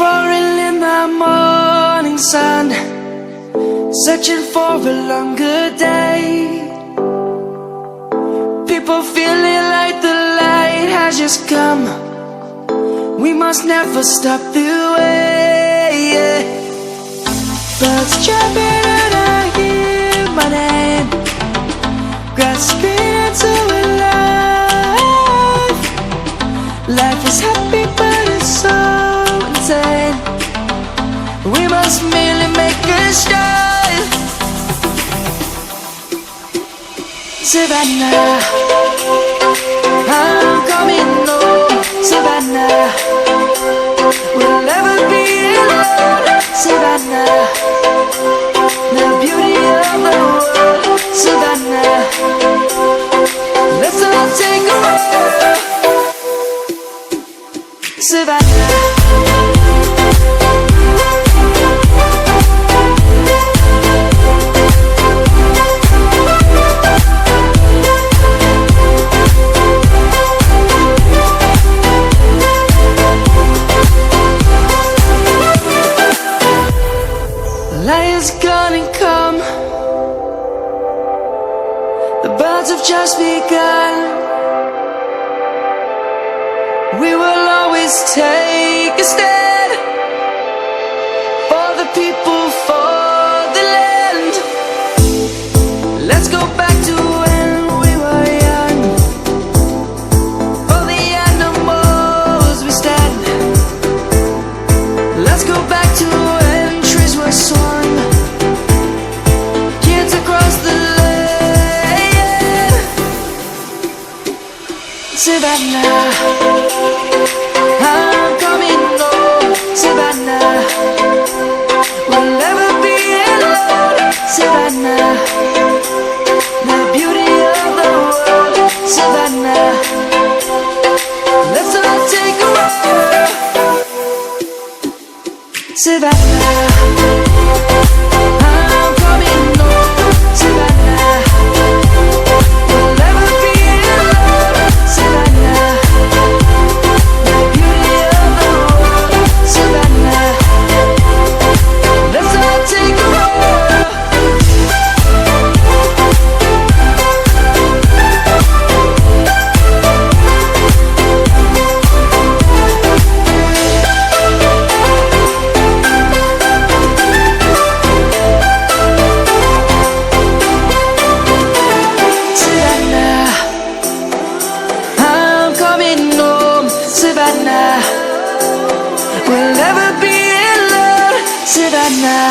roaring in the morning sun, searching for a longer day. People feeling like the light has just come. We must never stop the way. Birds chirping and I hear my name, grasping into a life. Life is happy but it's so insane. We must merely make a start. Savannah, I'm coming home. Savannah, we'll never be alone. Savannah, the beauty of the world. Savannah, let's all take a walk. Savannah, lion's gonna come. The birds have just begun. We will always take a stand for the people, for the land. Let's go back to when we were young. For the animals we stand. Let's go back to when trees were swung, kids across the land. Savannah, I'm coming home. Savannah, we'll never be alone. Savannah, the beauty of the world. Savannah, let's all take a walk. Savannah, I'm coming home. Savannah, we'll never be alone. Savannah, the beauty of the world. Savannah, let's all take a walk. Savannah, I'm coming home. Savannah, we'll never be alone. Savannah.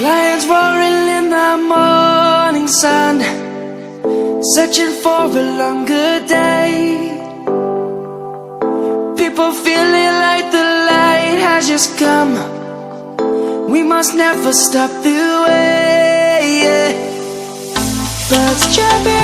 Lions roaring in the morning sun, searching for a longer day. People feeling like the light has just come. We must never stop the way. Birds chirping